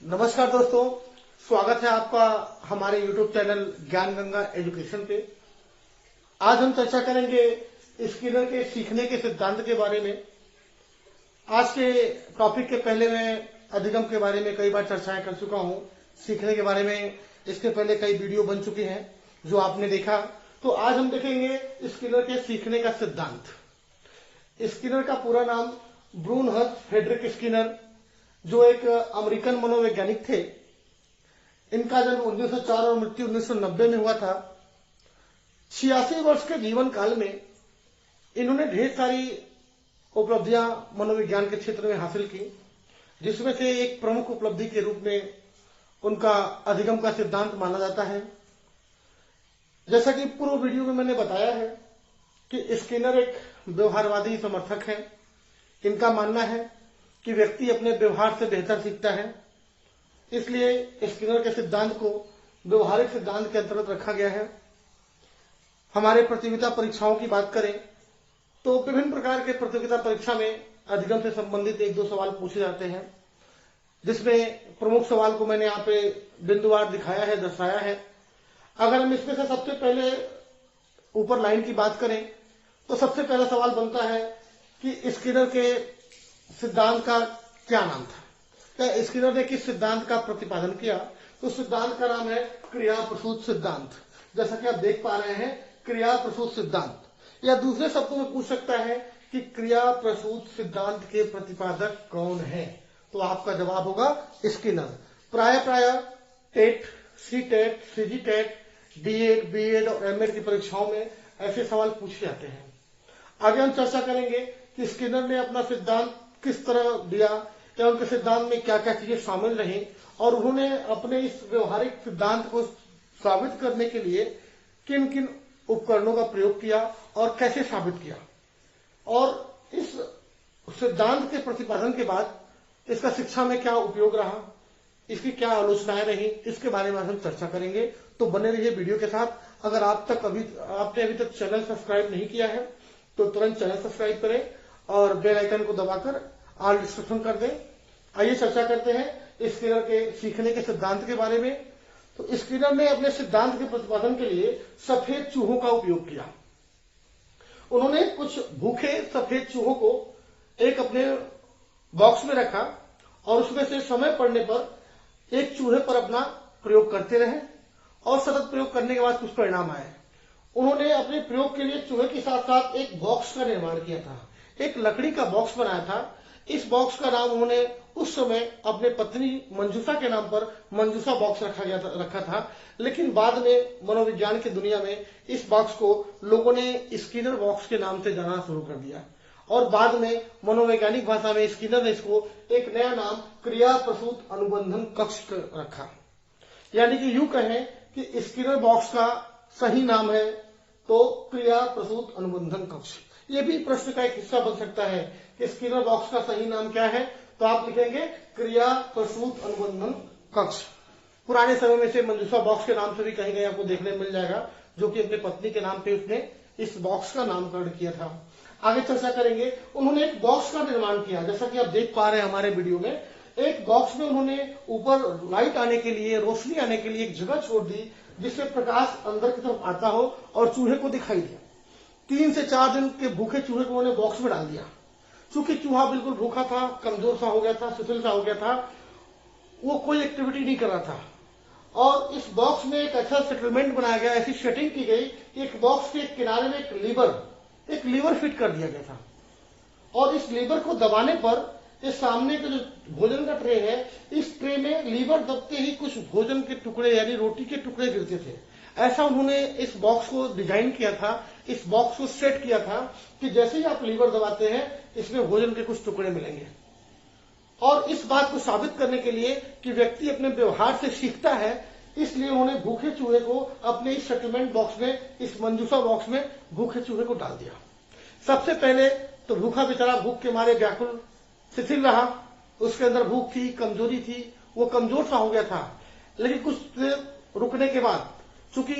नमस्कार दोस्तों, स्वागत है आपका हमारे YouTube चैनल ज्ञान गंगा एजुकेशन पे। आज हम चर्चा करेंगे स्किनर के सीखने के सिद्धांत के बारे में। आज के टॉपिक के पहले मैं अधिगम के बारे में कई बार चर्चाएं कर चुका हूं। सीखने के बारे में इसके पहले कई वीडियो बन चुके हैं जो आपने देखा। तो आज हम देखेंगे स्किनर के सीखने का सिद्धांत। स्किनर का पूरा नाम ब्रूनहर्स्ट फ्रेडरिक स्किनर, जो एक अमेरिकन मनोवैज्ञानिक थे। इनका जन्म 1904 और मृत्यु 1990 में हुआ था। 86 वर्ष के जीवन काल में इन्होंने ढेर सारी उपलब्धियां मनोविज्ञान के क्षेत्र में हासिल की, जिसमें से एक प्रमुख उपलब्धि के रूप में उनका अधिगम का सिद्धांत माना जाता है। जैसा कि पूर्व वीडियो में मैंने बताया है कि स्किनर एक व्यवहारवादी समर्थक है। इनका मानना है कि व्यक्ति अपने व्यवहार से बेहतर सीखता है, इसलिए स्किनर के सिद्धांत को व्यवहारिक सिद्धांत के अंतर्गत रखा गया है। हमारे प्रतियोगिता परीक्षाओं की बात करें तो विभिन्न प्रकार के प्रतियोगिता परीक्षा में अधिगम से संबंधित एक दो सवाल पूछे जाते हैं, जिसमें प्रमुख सवाल को मैंने यहाँ पे बिंदुवार दिखाया है, दर्शाया है। अगर हम इसमें से सबसे पहले ऊपर लाइन की बात करें तो सबसे पहला सवाल बनता है कि स्किनर के सिद्धांत का क्या नाम था, क्या स्किनर ने किस सिद्धांत का प्रतिपादन किया। तो सिद्धांत का नाम है क्रिया प्रसूत सिद्धांत। जैसा कि आप देख पा रहे हैं, क्रिया प्रसूत सिद्धांत, या दूसरे शब्दों में पूछ सकता है कि क्रिया प्रसूत सिद्धांत के प्रतिपादक कौन है। तो आपका जवाब होगा स्किनर। प्राय TET, C TET, CG TET, DEd, BEd और एमएड की परीक्षाओं में ऐसे सवाल पूछे जाते हैं। आगे हम चर्चा करेंगे कि स्किनर ने अपना सिद्धांत किस तरह दिया, या उनके सिद्धांत में क्या क्या चीजें शामिल रही, और उन्होंने अपने इस व्यवहारिक सिद्धांत को साबित करने के लिए किन किन उपकरणों का प्रयोग किया और कैसे साबित किया, और इस सिद्धांत के प्रतिपादन के बाद इसका शिक्षा में क्या उपयोग रहा, इसकी क्या आलोचनाएं रही, इसके बारे में हम चर्चा करेंगे। तो बने रहिए वीडियो के साथ। अगर आपने अभी तक चैनल सब्सक्राइब नहीं किया है तो तुरंत चैनल सब्सक्राइब करें और बेल आइकन को दबाकर ऑल डिस्क्रिप्शन कर दें। आइए चर्चा करते हैं स्किनर के सीखने के सिद्धांत के बारे में। तो स्किनर ने अपने सिद्धांत के प्रतिपादन के लिए सफेद चूहों का उपयोग किया। उन्होंने कुछ भूखे सफेद चूहों को एक अपने बॉक्स में रखा और उसमें से समय पड़ने पर एक चूहे पर अपना प्रयोग करते रहे, और सतत प्रयोग करने के बाद कुछ परिणाम आए। उन्होंने अपने प्रयोग के लिए चूहे के साथ साथ एक बॉक्स का निर्माण किया था, एक लकड़ी का बॉक्स बनाया था। इस बॉक्स का नाम उन्होंने उस समय अपने पत्नी मंजूषा के नाम पर मंजूषा बॉक्स रखा था। लेकिन बाद में मनोविज्ञान की दुनिया में इस बॉक्स को लोगों ने स्किनर बॉक्स के नाम से जाना शुरू कर दिया, और बाद में मनोवैज्ञानिक भाषा में स्किनर ने इसको एक नया नाम क्रिया प्रसूत अनुबंधन कक्ष रखा। यानी कि यूं कहें कि स्किनर बॉक्स का सही नाम है तो क्रिया प्रसूत अनुबंधन कक्ष। ये भी प्रश्न का एक हिस्सा बन सकता है कि स्किनर बॉक्स का सही नाम क्या है, तो आप लिखेंगे क्रिया प्रसूत अनुबंधन कक्ष। पुराने समय में से मंजूषा बॉक्स के नाम से भी कहीं कहीं आपको देखने मिल जाएगा, जो कि अपने पत्नी के नाम पे उसने इस बॉक्स का नामकरण किया था। आगे चर्चा करेंगे। उन्होंने एक बॉक्स का निर्माण किया, जैसा कि आप देख पा रहे हैं हमारे वीडियो में। एक बॉक्स में उन्होंने ऊपर लाइट आने के लिए, रोशनी आने के लिए एक जगह छोड़ दी, जिससे प्रकाश अंदर की तरफ आता हो और चूहे को दिखाई दे। 3 से 4 दिन के भूखे चूहे को उन्होंने बॉक्स में डाल दिया। चूंकि चूहा बिल्कुल भूखा था, कमजोर सा हो गया था, शिथिल सा हो गया था, वो कोई एक्टिविटी नहीं कर रहा था, और इस बॉक्स में एक अच्छा सेटलमेंट बनाया गया, ऐसी सेटिंग की गई कि एक बॉक्स के किनारे में एक लीवर फिट कर दिया गया था, और इस लीवर को दबाने पर इस सामने का जो भोजन का ट्रे है, इस ट्रे में लीवर दबते ही कुछ भोजन के टुकड़े यानी रोटी के टुकड़े गिरते थे। ऐसा उन्होंने इस बॉक्स को डिजाइन किया था, इस बॉक्स को सेट किया था कि जैसे ही आप लीवर दबाते हैं इसमें भोजन के कुछ टुकड़े मिलेंगे। और इस बात को साबित करने के लिए कि व्यक्ति अपने व्यवहार से सीखता है, इसलिए उन्होंने भूखे चूहे को अपने इस सेटलमेंट बॉक्स में, इस मंजूषा बॉक्स में भूखे चूहे को डाल दिया। सबसे पहले तो भूखा बेचारा भूख के मारे व्याकुल शिथिल रहा, उसके अंदर भूख थी, कमजोरी थी, वो कमजोर सा हो गया था। लेकिन कुछ देर रुकने के बाद, चूंकि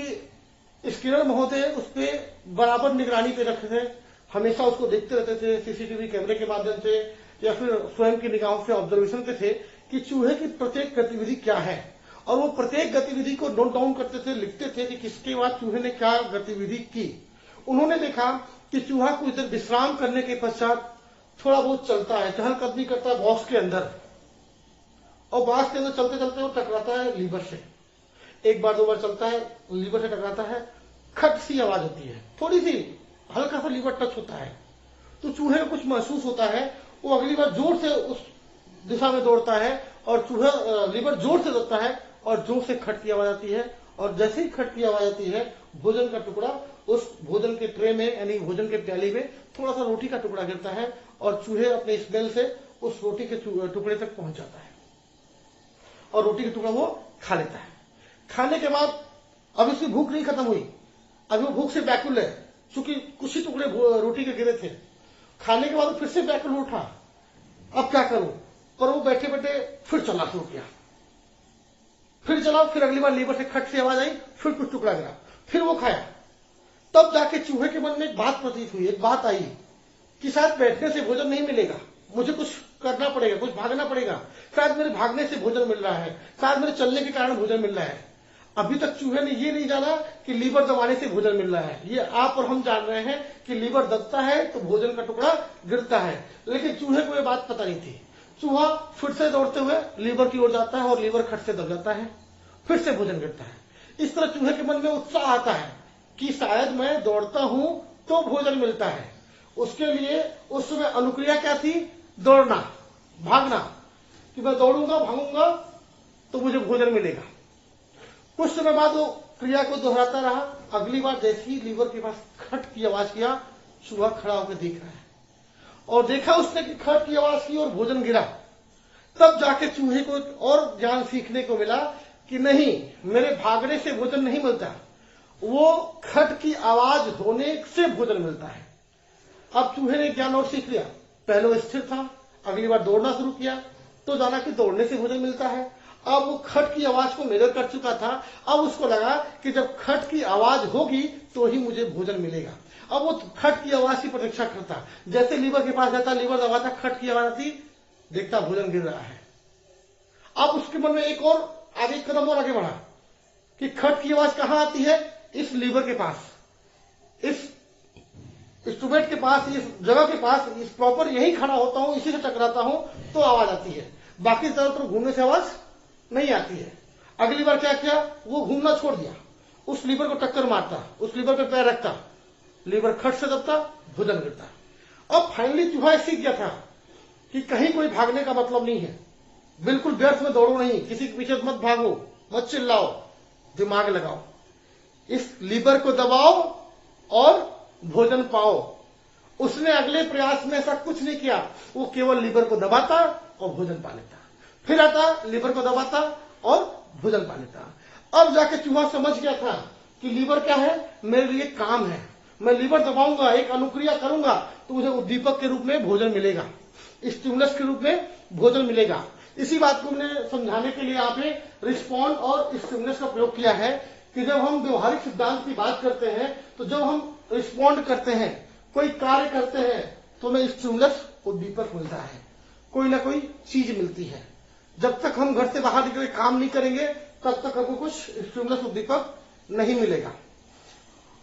स्किनर महोदय उस पर बराबर निगरानी पे रखते थे, हमेशा उसको देखते रहते थे सीसीटीवी कैमरे के माध्यम से, या फिर स्वयं की निगाहों से ऑब्जर्वेशन पे थे कि चूहे की प्रत्येक गतिविधि क्या है, और वो प्रत्येक गतिविधि को नोट डाउन करते थे, लिखते थे कि किसके बाद चूहे ने क्या गतिविधि की। उन्होंने देखा कि चूहा कुछ देर विश्राम करने के पश्चात थोड़ा बहुत चलता है, चहलकदमी करता है बॉक्स के अंदर, और बॉक्स के अंदर चलते चलते वो टकराता है लीवर से। एक बार दो बार चलता है, लीवर से टकराता है, खट सी आवाज होती है, थोड़ी सी हल्का सा लीवर टच होता है, तो चूहे को कुछ महसूस होता है। वो अगली बार जोर से उस दिशा में दौड़ता है और चूहा लीवर जोर से दौड़ता है और जोर से खट की आवाज आती है, और जैसे ही खट की आवाज आती है भोजन का टुकड़ा उस भोजन के ट्रे में यानी भोजन के प्याली में थोड़ा सा रोटी का टुकड़ा गिरता है और चूहे अपने स्मेल से उस रोटी के टुकड़े तक पहुंच जाता है और रोटी का टुकड़ा वो खा लेता है। खाने के बाद अब इसकी भूख नहीं खत्म हुई, अभी वो भूख से व्याकुल है, चूंकि कुछ ही टुकड़े रोटी के गिरे थे। खाने के बाद फिर से व्याकुल उठा, अब क्या करूं, पर वो बैठे बैठे फिर चला शुरू किया, फिर चला, फिर अगली बार लीवर से खट से आवाज आई, फिर कुछ टुकड़ा गिरा, फिर वो खाया। तब जाके चूहे के मन में एक बात प्रतीत हुई, एक बात आई कि शायद बैठने से भोजन नहीं मिलेगा, मुझे कुछ करना पड़ेगा, कुछ भागना पड़ेगा, शायद मेरे भागने से भोजन मिल रहा है, शायद मेरे चलने के कारण भोजन मिल रहा है। अभी तक चूहे ने ये नहीं जाना कि लीवर दबाने से भोजन मिल रहा है, ये आप और हम जान रहे हैं कि लीवर दबता है तो भोजन का टुकड़ा गिरता है, लेकिन चूहे को ये बात पता नहीं थी। चूहा फिर से दौड़ते हुए लीवर की ओर जाता है और लीवर खट से दब जाता है, फिर से भोजन गिरता है। इस तरह चूहे के मन में उत्साह आता है कि शायद मैं दौड़ता हूं तो भोजन मिलता है। उसके लिए उस समय अनुक्रिया क्या थी, दौड़ना, भागना, कि मैं दौड़ूंगा भागूंगा तो मुझे भोजन मिलेगा। कुछ समय बाद वो क्रिया को दोहराता रहा। अगली बार जैसे ही लीवर के पास खट की आवाज किया, चूहा खड़ा होकर देख रहा है और देखा उसने कि खट की आवाज की और भोजन गिरा। तब जाके चूहे को और ज्ञान सीखने को मिला कि नहीं, मेरे भागने से भोजन नहीं मिलता, वो खट की आवाज होने से भोजन मिलता है। अब चूहे ने ज्ञान और सीख लिया। पहले वो स्थिर था, अगली बार दौड़ना शुरू किया तो जाना कि दौड़ने से भोजन मिलता है। अब वो खट की आवाज को मेजर कर चुका था, अब उसको लगा कि जब खट की आवाज होगी तो ही मुझे भोजन मिलेगा। अब वो खट की आवाज की प्रतीक्षा करता, जैसे लीवर के पास जाता, लीवर दबाता, खट की आवाज आती, देखता भोजन गिर रहा है। अब उसके मन में एक और आगे कदम और आगे बढ़ा कि खट की आवाज कहां आती है, इस लीवर के पास, इस इंस्ट्रूमेंट के पास, इस जगह के पास, इस प्रॉपर यही खड़ा होता हूं, इसी से टकराता हूं तो आवाज आती है, बाकी चारों तरफ घूमने से आवाज नहीं आती है। अगली बार क्या किया, वो घूमना छोड़ दिया, उस लीवर को टक्कर मारता, उस लीवर पे पैर रखता, लीवर खट से दबता, भोजन गिरता। अब फाइनली चूहा सीख गया था कि कहीं कोई भागने का मतलब नहीं है, बिल्कुल व्यर्थ में दौड़ो नहीं, किसी के पीछे मत भागो, मत चिल्लाओ, दिमाग लगाओ, इस लीवर को दबाओ और भोजन पाओ। उसने अगले प्रयास में ऐसा कुछ नहीं किया, वो केवल लीवर को दबाता और भोजन पा लेता, फिर आता लीवर को दबाता और भोजन पा लेता। अब जाके चूहा समझ गया था कि लीवर क्या है, मेरे लिए काम है, मैं लीवर दबाऊंगा, एक अनुक्रिया करूंगा तो मुझे उद्दीपक के रूप में भोजन मिलेगा, स्टिमुलस के रूप में भोजन मिलेगा। इसी बात को मैंने समझाने के लिए यहाँ पे रिस्पॉन्ड और स्टिमुलस का प्रयोग किया है कि जब हम व्यवहारिक सिद्धांत की बात करते हैं तो जब हम रिस्पॉन्ड करते हैं, कोई कार्य करते हैं तो हमें स्टिमुलस उद्दीपक मिलता है, कोई ना कोई चीज मिलती है। जब तक हम घर से बाहर निकल के काम नहीं करेंगे तब तक हमको कुछ स्टिमुलस उद्दीपक नहीं मिलेगा।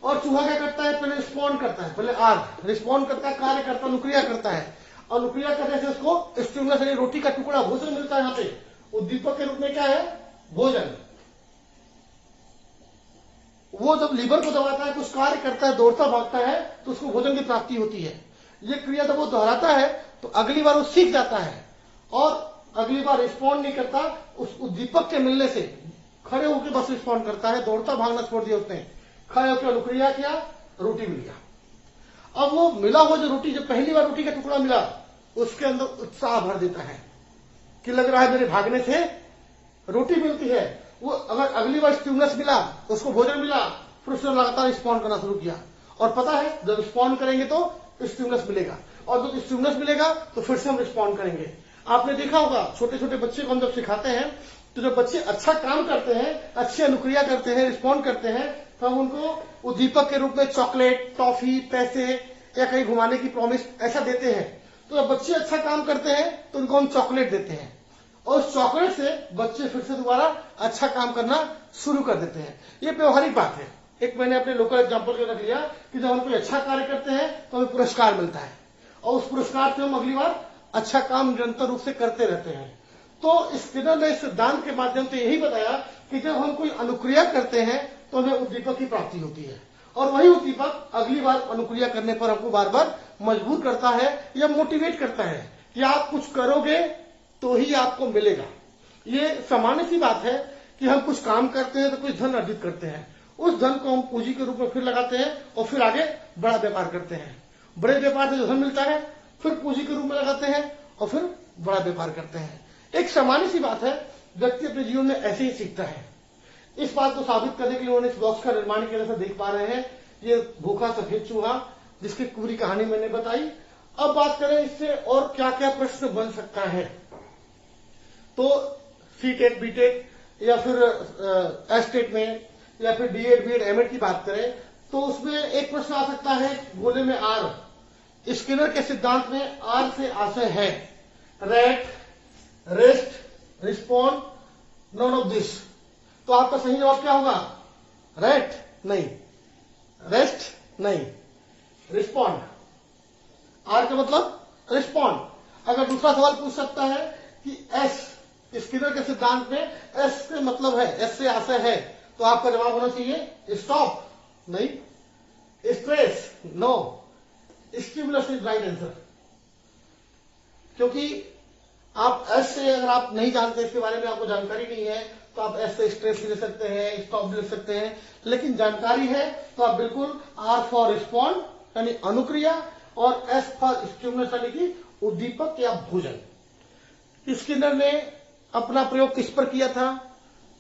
और चूहा क्या करता है, पहले रिस्पॉन्ड करता है, पहले रिस्पॉन्ड करता है, कार्य करता है, अनुक्रिया करता है। अनुक्रिया करने से उसको स्टिमुलस यानी रोटी का टुकड़ा भोजन मिलता है। यहाँ पे उद्दीपक के रूप में क्या है, भोजन। वो जब लीवर को दबाता है, कुछ कार्य करता है, दौड़ता भागता है तो उसको भोजन की प्राप्ति होती है। ये क्रिया जब वो दोहराता है तो अगली बार वो सीख जाता है और अगली बार रिस्पॉन्ड नहीं करता, उस उद्दीपक के मिलने से खड़े होकर बस रिस्पॉन्ड करता है, दौड़ता भागना छोड़ दिया उसने, खड़े होकर अनुक्रिया किया, रोटी मिल गया। अब वो मिला हो जो रोटी, जब पहली बार रोटी का टुकड़ा मिला उसके अंदर उत्साह भर देता है कि लग रहा है मेरे भागने से रोटी मिलती है। वो अगर अगली बार स्टिमुलस मिला, उसको भोजन मिला, फिर उसने लगातार रिस्पॉन्ड करना शुरू किया और पता है जब रिस्पॉन्ड करेंगे तो स्टिमुलस मिलेगा और जब स्टिमुलस मिलेगा तो फिर से हम रिस्पॉन्ड करेंगे। आपने देखा होगा छोटे छोटे बच्चे को हम जब सिखाते हैं तो जब बच्चे अच्छा काम करते हैं, अच्छी अनुक्रिया करते हैं, रिस्पॉन्ड करते हैं तो हम उनको उद्दीपक के रूप में चॉकलेट, टॉफी, पैसे या कहीं घुमाने की प्रॉमिस ऐसा देते हैं। तो जब बच्चे अच्छा काम करते हैं तो उनको हम चॉकलेट देते हैं और उस चॉकलेट से बच्चे फिर से दोबारा अच्छा काम करना शुरू कर देते हैं। ये व्यवहारिक बात है। एक मैंने अपने लोकल एग्जांपल के रख लिया कि जब हम कोई अच्छा कार्य करते हैं तो हमें पुरस्कार मिलता है और उस पुरस्कार से हम अगली बार अच्छा काम निरंतर रूप से करते रहते हैं। तो स्किनर ने इस सिद्धांत के माध्यम से यही बताया कि जब हम कोई अनुक्रिया करते हैं तो हमें उद्दीपक की प्राप्ति होती है और वही उद्दीपक अगली बार अनुक्रिया करने पर हमको बार बार मजबूर करता है या मोटिवेट करता है कि आप कुछ करोगे तो ही आपको मिलेगा। ये सामान्य सी बात है कि हम कुछ काम करते हैं तो कुछ धन अर्जित करते हैं, उस धन को हम पूंजी के रूप में फिर लगाते हैं और फिर आगे बड़ा व्यापार करते हैं। बड़े व्यापार से जो धन मिलता है फिर पूंजी के रूप में लगाते हैं और फिर बड़ा व्यापार करते हैं। एक सामान्य सी बात है, व्यक्ति अपने जीवन में ऐसे ही सीखता है। इस बात को साबित करने के लिए उन्होंने इस बॉक्स का निर्माण किया, जैसा देख पा रहे हैं। ये भूखा सफेद चूहा जिसकी पूरी कहानी मैंने बताई। अब बात करें इससे और क्या क्या प्रश्न बन सकता है, तो सीटेट बीटेट या फिर एस्टेट में या फिर डीएड बीएड एमएड की बात करें तो उसमें एक प्रश्न आ सकता है गोले में आर। स्किनर के सिद्धांत में आर से आशय है rate, rest, respond, none of this. तो आपका सही जवाब क्या होगा? रेट नहीं, रेस्ट नहीं, रिस्पॉन्ड। आर का मतलब रिस्पॉन्ड। अगर दूसरा सवाल पूछ सकता है कि एस, स्किनर के सिद्धांत में एस से मतलब है, एस से आशय है, तो आपका जवाब होना चाहिए स्टॉप नहीं, stress no, stimulus is right answer. क्योंकि आप एस से अगर आप नहीं जानते, इसके बारे में आपको जानकारी नहीं है, तो आप एस से स्ट्रेस भी ले सकते हैं, स्टॉप भी ले सकते हैं। लेकिन जानकारी है तो आप बिल्कुल आर फॉर रिस्पॉन्ड यानी अनुक्रिया और एस फॉर स्टिमुलस यानी कि उद्दीपक या भोजन। स्किनर ने अपना प्रयोग किस पर किया था?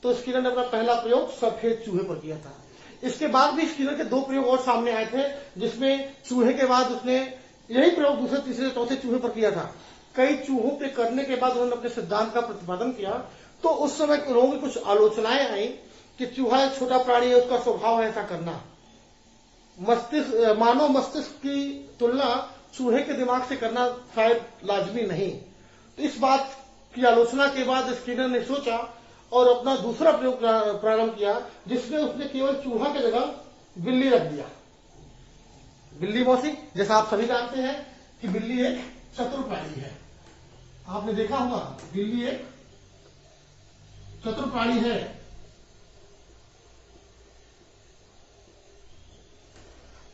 तो स्किनर ने अपना पहला प्रयोग सफेद चूहे पर किया था। इसके बाद भी स्किनर के दो प्रयोग और सामने आए थे, जिसमें चूहे के बाद उसने यही प्रयोग दूसरे, तीसरे, चौथे चूहे पर किया था। कई चूहों पे करने के बाद उन्होंने अपने सिद्धांत का प्रतिपादन किया, तो उस समय लोगों की कुछ आलोचनाएं आई कि चूहा एक छोटा प्राणी है, उसका स्वभाव है ऐसा करना। मानव मस्तिष्क की तुलना चूहे के दिमाग से करना शायद लाजमी नहीं। तो इस बात की आलोचना के बाद स्किनर ने सोचा और अपना दूसरा प्रयोग प्रारंभ किया, जिसमें उसने केवल चूहा की जगह बिल्ली रख दिया। बिल्ली मौसी, जैसा आप सभी जानते हैं कि बिल्ली एक चतुर प्राणी है। आपने देखा होगा बिल्ली एक चतुर प्राणी है।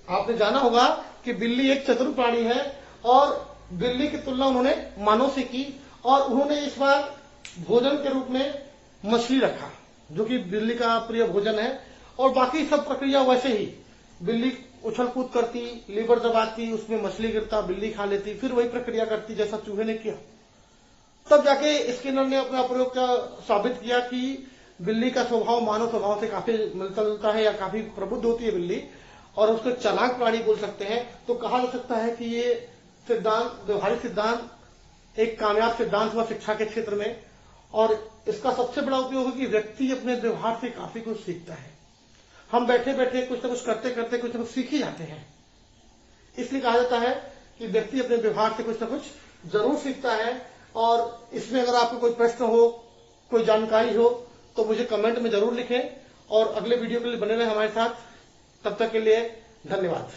आपने जाना होगा कि बिल्ली एक चतुर प्राणी है और बिल्ली की तुलना उन्होंने मानव से की और उन्होंने इस बार भोजन के रूप में मछली रखा, जो कि बिल्ली का प्रिय भोजन है। और बाकी सब प्रक्रिया वैसे ही, बिल्ली उछल कूद करती, लीवर दबाती, उसमें मछली गिरता, बिल्ली खा लेती, फिर वही प्रक्रिया करती जैसा चूहे ने किया। तब जाके स्किनर ने अपना प्रयोग का साबित किया कि बिल्ली का स्वभाव मानव स्वभाव से काफी मिलता जुलता है या काफी प्रबुद्ध होती है बिल्ली, और उसको चालाक प्राणी बोल सकते हैं। तो कहा जा सकता है कि ये सिद्धांत, व्यवहारिक सिद्धांत एक कामयाब सिद्धांत हुआ शिक्षा के क्षेत्र में। और इसका सबसे बड़ा उपयोग है कि व्यक्ति अपने व्यवहार से काफी कुछ सीखता है। हम बैठे बैठे कुछ ना कुछ करते करते कुछ ना कुछ सीख ही जाते हैं। इसलिए कहा जाता है कि व्यक्ति अपने व्यवहार से कुछ ना कुछ जरूर सीखता है। और इसमें अगर आपको कोई प्रश्न हो, कोई जानकारी हो, तो मुझे कमेंट में जरूर लिखें और अगले वीडियो के लिए बने रहें हमारे साथ। तब तक के लिए धन्यवाद।